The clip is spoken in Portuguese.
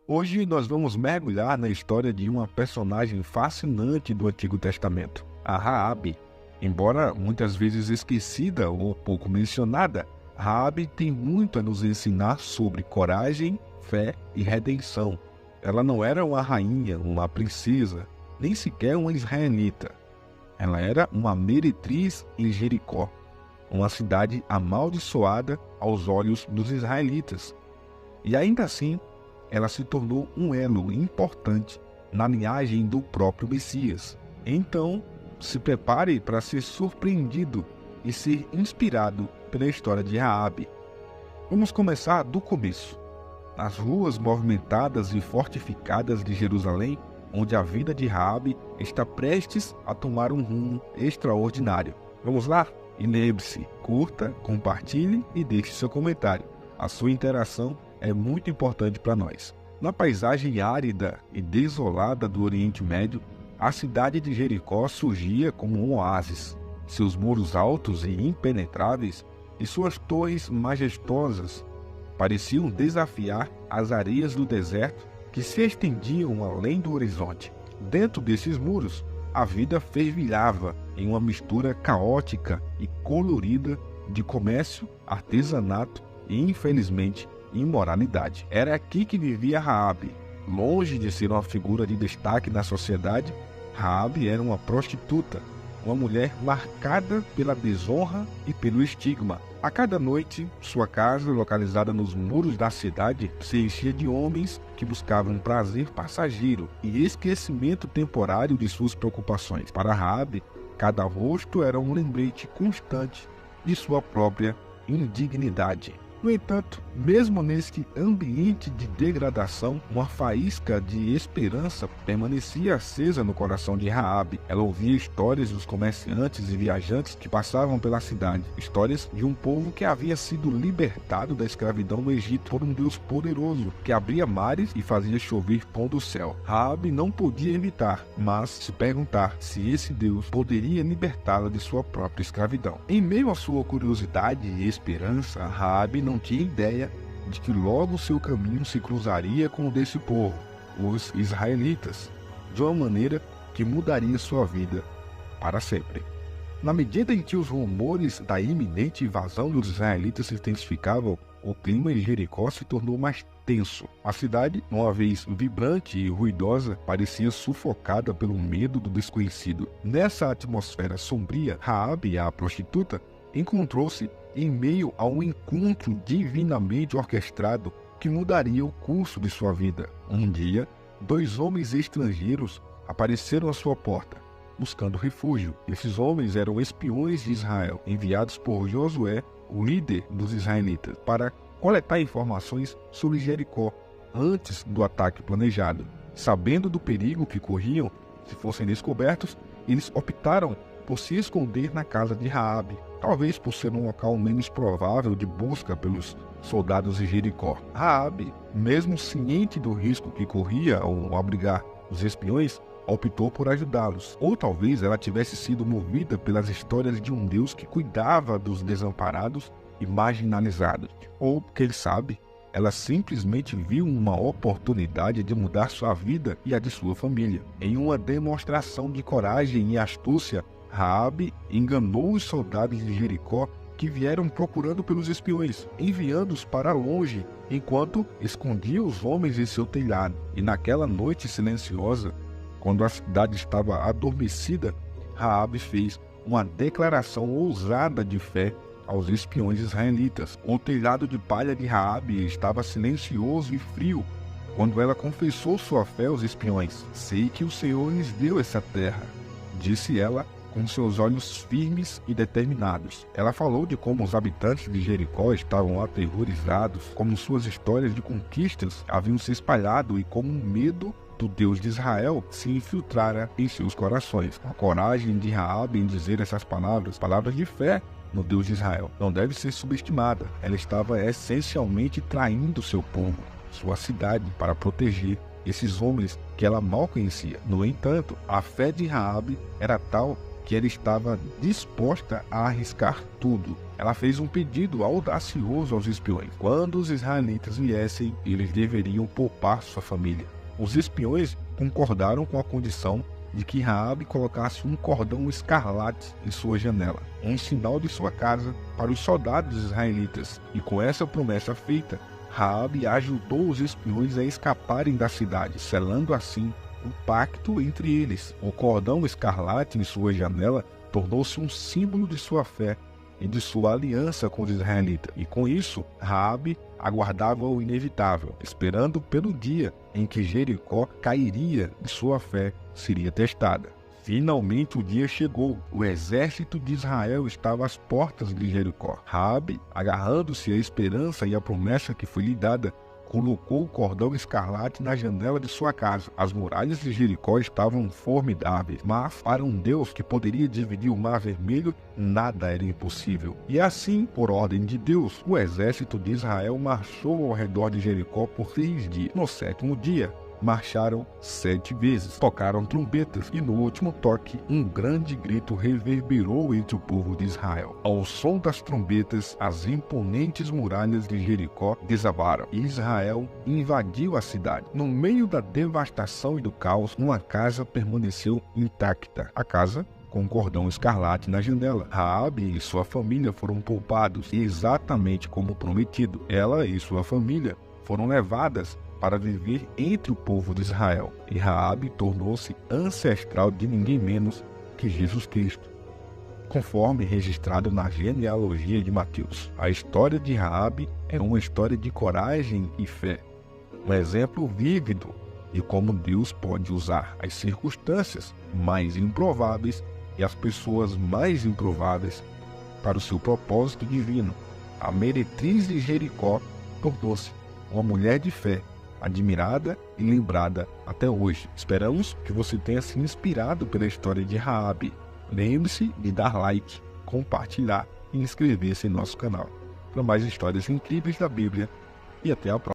Hoje nós vamos mergulhar na história de uma personagem fascinante do Antigo Testamento, a Raabe. Embora muitas vezes esquecida ou pouco mencionada, Raabe tem muito a nos ensinar sobre coragem, fé e redenção. Ela não era uma rainha, uma princesa, nem sequer uma israelita. Ela era uma meretriz em Jericó, uma cidade amaldiçoada aos olhos dos israelitas. E ainda assim, ela se tornou um elo importante na linhagem do próprio Messias. Então, se prepare para ser surpreendido e ser inspirado pela história de Raabe. Vamos começar do começo. Nas ruas movimentadas e fortificadas de Jerusalém, onde a vida de Raabe está prestes a tomar um rumo extraordinário. Vamos lá? E lembre-se, curta, compartilhe e deixe seu comentário. A sua interação é muito importante para nós. Na paisagem árida e desolada do Oriente Médio, a cidade de Jericó surgia como um oásis. Seus muros altos e impenetráveis e suas torres majestosas pareciam desafiar as areias do deserto que se estendiam além do horizonte. Dentro desses muros, a vida fervilhava em uma mistura caótica e colorida de comércio, artesanato e, infelizmente, imoralidade. Era aqui que vivia Raabe. Longe de ser uma figura de destaque na sociedade, Raabe era uma prostituta, uma mulher marcada pela desonra e pelo estigma. A cada noite, sua casa, localizada nos muros da cidade, se enchia de homens que buscavam prazer passageiro e esquecimento temporário de suas preocupações. Para Raabe, cada rosto era um lembrete constante de sua própria indignidade. No entanto, mesmo neste ambiente de degradação, uma faísca de esperança permanecia acesa no coração de Raabe. Ela ouvia histórias dos comerciantes e viajantes que passavam pela cidade, histórias de um povo que havia sido libertado da escravidão no Egito por um Deus poderoso, que abria mares e fazia chover pão do céu. Raabe não podia evitar, mas se perguntar se esse Deus poderia libertá-la de sua própria escravidão. Em meio à sua curiosidade e esperança, Raabe não tinha ideia de que logo seu caminho se cruzaria com o desse povo, os israelitas, de uma maneira que mudaria sua vida para sempre. Na medida em que os rumores da iminente invasão dos israelitas se intensificavam, o clima em Jericó se tornou mais tenso. A cidade, uma vez vibrante e ruidosa, parecia sufocada pelo medo do desconhecido. Nessa atmosfera sombria, Raabe, a prostituta, encontrou-se em meio a um encontro divinamente orquestrado que mudaria o curso de sua vida. Um dia, dois homens estrangeiros apareceram à sua porta, buscando refúgio. Esses homens eram espiões de Israel, enviados por Josué, o líder dos israelitas, para coletar informações sobre Jericó antes do ataque planejado. Sabendo do perigo que corriam se fossem descobertos, eles optaram por se esconder na casa de Raabe, talvez por ser um local menos provável de busca pelos soldados de Jericó. Raabe, mesmo ciente do risco que corria ao abrigar os espiões, optou por ajudá-los. Ou talvez ela tivesse sido movida pelas histórias de um Deus que cuidava dos desamparados e marginalizados. Ou, quem sabe, ela simplesmente viu uma oportunidade de mudar sua vida e a de sua família. Em uma demonstração de coragem e astúcia, Raabe enganou os soldados de Jericó que vieram procurando pelos espiões, enviando-os para longe, enquanto escondia os homens em seu telhado. E naquela noite silenciosa, quando a cidade estava adormecida, Raabe fez uma declaração ousada de fé aos espiões israelitas. O telhado de palha de Raabe estava silencioso e frio quando ela confessou sua fé aos espiões. "Sei que o Senhor lhes deu essa terra", disse ela, com seus olhos firmes e determinados. Ela falou de como os habitantes de Jericó estavam aterrorizados, como suas histórias de conquistas haviam se espalhado e como o medo do Deus de Israel se infiltrara em seus corações. A coragem de Raabe em dizer essas palavras, palavras de fé no Deus de Israel, não deve ser subestimada. Ela estava essencialmente traindo seu povo, sua cidade, para proteger esses homens que ela mal conhecia. No entanto, a fé de Raabe era tal que ela estava disposta a arriscar tudo. Ela fez um pedido audacioso aos espiões. Quando os israelitas viessem, eles deveriam poupar sua família. Os espiões concordaram com a condição de que Raabe colocasse um cordão escarlate em sua janela, um sinal de sua casa para os soldados israelitas. E com essa promessa feita, Raabe ajudou os espiões a escaparem da cidade, selando assim um pacto entre eles. O cordão escarlate em sua janela tornou-se um símbolo de sua fé e de sua aliança com os israelitas. E com isso, Raabe aguardava o inevitável, esperando pelo dia em que Jericó cairia e sua fé seria testada. Finalmente o dia chegou. O exército de Israel estava às portas de Jericó. Raabe, agarrando-se à esperança e à promessa que foi lhe dada, colocou o cordão escarlate na janela de sua casa. As muralhas de Jericó estavam formidáveis, mas para um Deus que poderia dividir o Mar Vermelho, nada era impossível. E assim, por ordem de Deus, o exército de Israel marchou ao redor de Jericó por 6 dias. No 7º dia, marcharam 7 vezes, tocaram trombetas e no último toque um grande grito reverberou entre o povo de Israel. Ao som das trombetas, as imponentes muralhas de Jericó desabaram e Israel invadiu a cidade. No meio da devastação e do caos, uma casa permaneceu intacta. A casa com um cordão escarlate na janela. Raabe e sua família foram poupados exatamente como prometido. Ela e sua família foram levadas para viver entre o povo de Israel. E Raabe tornou-se ancestral de ninguém menos que Jesus Cristo, conforme registrado na genealogia de Mateus. A história de Raabe é uma história de coragem e fé, um exemplo vívido de como Deus pode usar as circunstâncias mais improváveis e as pessoas mais improváveis para o seu propósito divino. A meretriz de Jericó tornou-se uma mulher de fé, admirada e lembrada até hoje. Esperamos que você tenha se inspirado pela história de Raabe. Lembre-se de dar like, compartilhar e inscrever-se em nosso canal para mais histórias incríveis da Bíblia. E até a próxima.